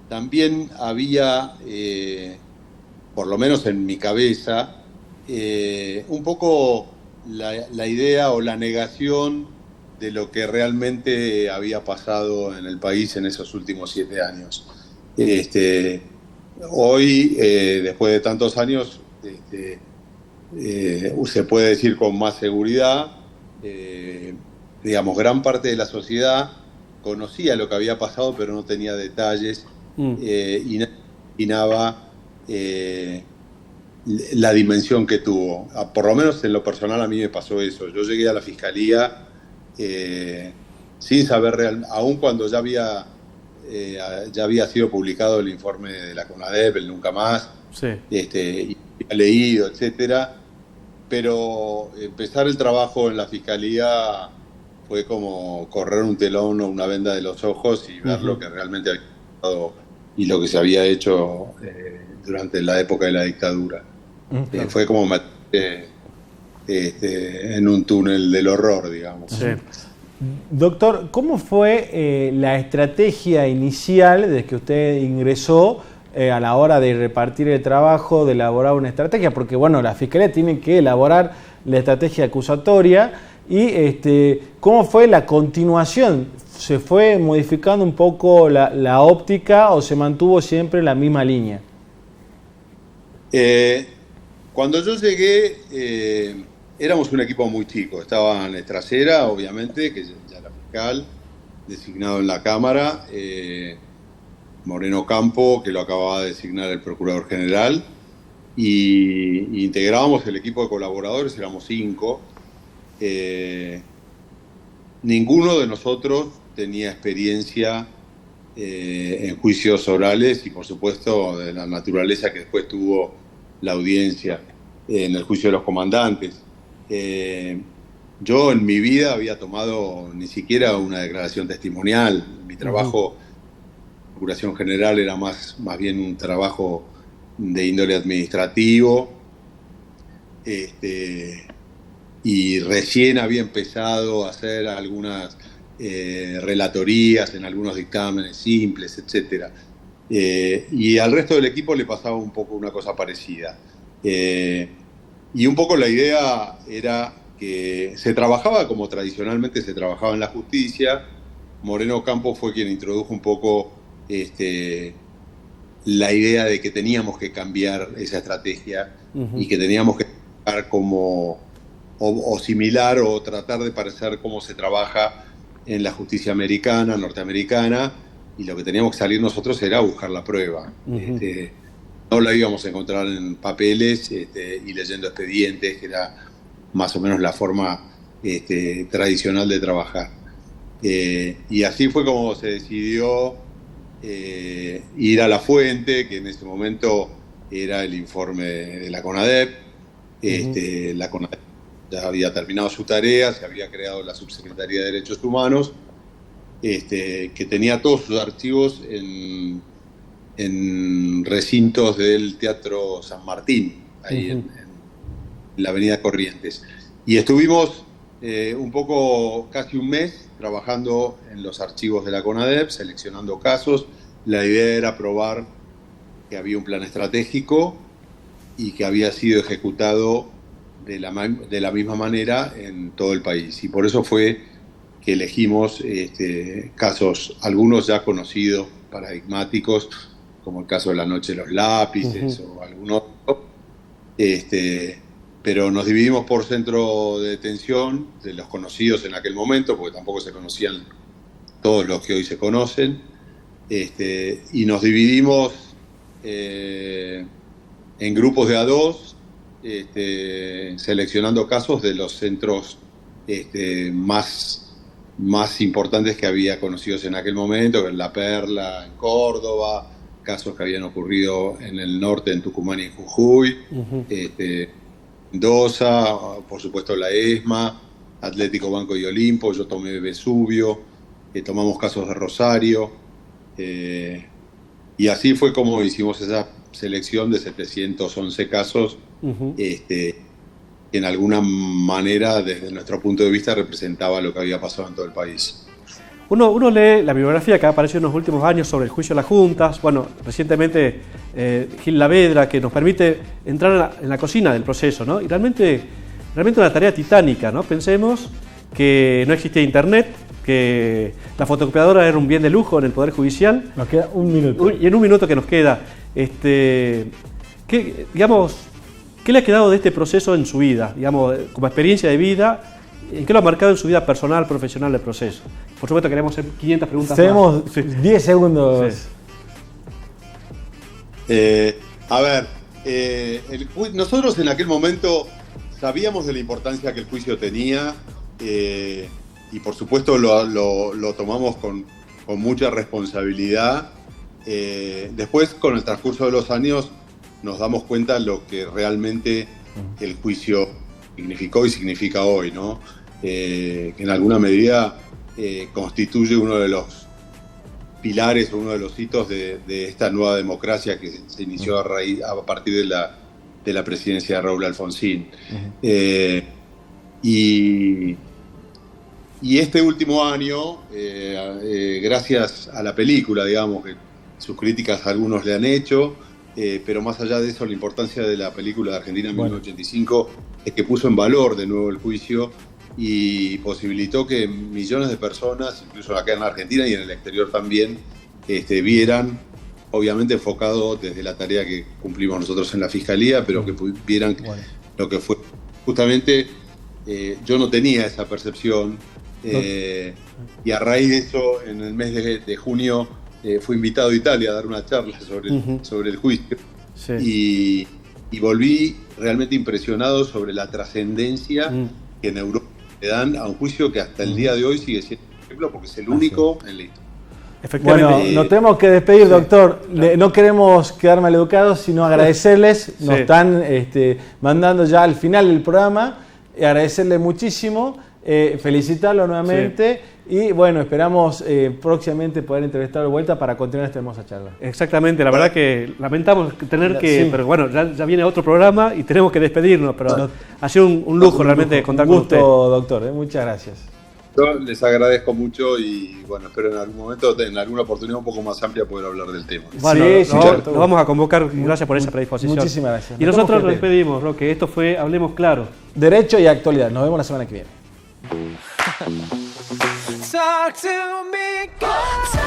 también había, por lo menos en mi cabeza, un poco la idea o la negación de lo que realmente había pasado en el país en esos últimos 7 años. Hoy, después de tantos años, se puede decir con más seguridad, digamos, gran parte de la sociedad conocía lo que había pasado, pero no tenía detalles y no imaginaba la dimensión que tuvo. Por lo menos en lo personal a mí me pasó eso. Yo llegué a la fiscalía sin saber aún cuando ya había sido publicado el informe de la CONADEP, el Nunca Más, y había leído, etcétera, pero empezar el trabajo en la fiscalía fue como correr un telón o una venda de los ojos y ver lo que realmente había pasado y lo que se había hecho durante la época de la dictadura. Fue como en un túnel del horror, digamos. Sí. Doctor, ¿cómo fue la estrategia inicial desde que usted ingresó a la hora de repartir el trabajo, de elaborar una estrategia? Porque, bueno, la Fiscalía tiene que elaborar la estrategia acusatoria y ¿cómo fue la continuación? ¿Se fue modificando un poco la óptica o se mantuvo siempre la misma línea? Cuando yo llegué, éramos un equipo muy chico. Estaba en Estracera, obviamente, que ya era fiscal, designado en la Cámara, Moreno Campo, que lo acababa de designar el Procurador General, y integrábamos el equipo de colaboradores, éramos 5. Ninguno de nosotros tenía experiencia en juicios orales y, por supuesto, de la naturaleza que después tuvo la audiencia en el juicio de los comandantes. Yo en mi vida había tomado ni siquiera una declaración testimonial. Mi trabajo en Procuración General era más bien un trabajo de índole administrativo, y recién había empezado a hacer algunas relatorías en algunos dictámenes simples, etcétera. Y al resto del equipo le pasaba un poco una cosa parecida. Y un poco la idea era que se trabajaba como tradicionalmente se trabajaba en la justicia. Moreno Campo fue quien introdujo un poco la idea de que teníamos que cambiar esa estrategia y que teníamos que trabajar como o similar o tratar de parecer cómo se trabaja en la justicia americana, norteamericana, y lo que teníamos que salir nosotros era buscar la prueba. No la íbamos a encontrar en papeles y leyendo expedientes, que era más o menos la forma tradicional de trabajar. Y así fue como se decidió ir a la fuente, que en ese momento era el informe de la CONADEP. La CONADEP ya había terminado su tarea, se había creado la Subsecretaría de Derechos Humanos, que tenía todos sus archivos en recintos del Teatro San Martín, ahí en la Avenida Corrientes. Y estuvimos un poco, casi un mes, trabajando en los archivos de la CONADEP, seleccionando casos. La idea era probar que había un plan estratégico y que había sido ejecutado de la misma manera en todo el país. Y por eso fue que elegimos casos, algunos ya conocidos, paradigmáticos, como el caso de la noche de los lápices o algunos otros. Pero nos dividimos por centro de detención, de los conocidos en aquel momento, porque tampoco se conocían todos los que hoy se conocen, y nos dividimos en grupos de A2, seleccionando casos de los centros más importantes que había conocidos en aquel momento, que es La Perla en Córdoba, casos que habían ocurrido en el norte, en Tucumán y en Jujuy, Mendoza, por supuesto la ESMA, Atlético Banco y Olimpo. Yo tomé Vesubio, tomamos casos de Rosario, y así fue como hicimos esa selección de 711 casos, que en alguna manera, desde nuestro punto de vista, representaba lo que había pasado en todo el país. Uno lee la bibliografía que ha aparecido en los últimos años sobre el juicio de las juntas, bueno, recientemente Gil Lavedra, que nos permite entrar en la cocina del proceso, ¿no? Y realmente una tarea titánica, ¿no? Pensemos que no existía internet, que la fotocopiadora era un bien de lujo en el Poder Judicial. Nos queda un minuto. Y en un minuto que nos queda, ¿qué le ha quedado de este proceso en su vida, digamos, como experiencia de vida? ¿En qué lo ha marcado en su vida personal, profesional, el proceso? Por supuesto, queremos hacer 500 preguntas Tenemos más. 10 segundos. Sí. Nosotros en aquel momento sabíamos de la importancia que el juicio tenía y por supuesto lo tomamos con mucha responsabilidad. Después, con el transcurso de los años, nos damos cuenta de lo que realmente el juicio significó y significa hoy, ¿no? Que en alguna medida constituye uno de los pilares o uno de los hitos de esta nueva democracia que se inició a partir de la presidencia de Raúl Alfonsín. Y este último año, gracias a la película, digamos, que sus críticas a algunos le han hecho, pero más allá de eso, la importancia de la película de Argentina en 1985 es que puso en valor de nuevo el juicio y posibilitó que millones de personas, incluso acá en la Argentina y en el exterior también, vieran, obviamente enfocado desde la tarea que cumplimos nosotros en la Fiscalía, pero que vieran lo que fue. Justamente yo no tenía esa percepción y a raíz de eso, en el mes de junio, fui invitado a Italia a dar una charla sobre el juicio. Sí. Y volví realmente impresionado sobre la trascendencia que en Europa le dan a un juicio que hasta el día de hoy sigue siendo un ejemplo porque es el único en la historia. Bueno, nos tenemos que despedir, doctor. No queremos quedar maleducados, sino agradecerles. Nos están mandando ya al final del programa. Agradecerle muchísimo, felicitarlo nuevamente. Y bueno, esperamos próximamente poder entrevistarlo de vuelta para continuar esta hermosa charla. Exactamente, la verdad que lamentamos tener que... Sí. Pero bueno, ya viene otro programa y tenemos que despedirnos, pero ha sido un lujo realmente contar con usted. Un gusto, doctor, muchas gracias. Yo les agradezco mucho y bueno, espero en algún momento, en alguna oportunidad un poco más amplia poder hablar del tema. Bueno, nos vamos a convocar, gracias por esa predisposición. Muchísimas gracias. Y nosotros nos despedimos, Roque, esto fue Hablemos Claro. Derecho y actualidad, nos vemos la semana que viene. Talk to me, God.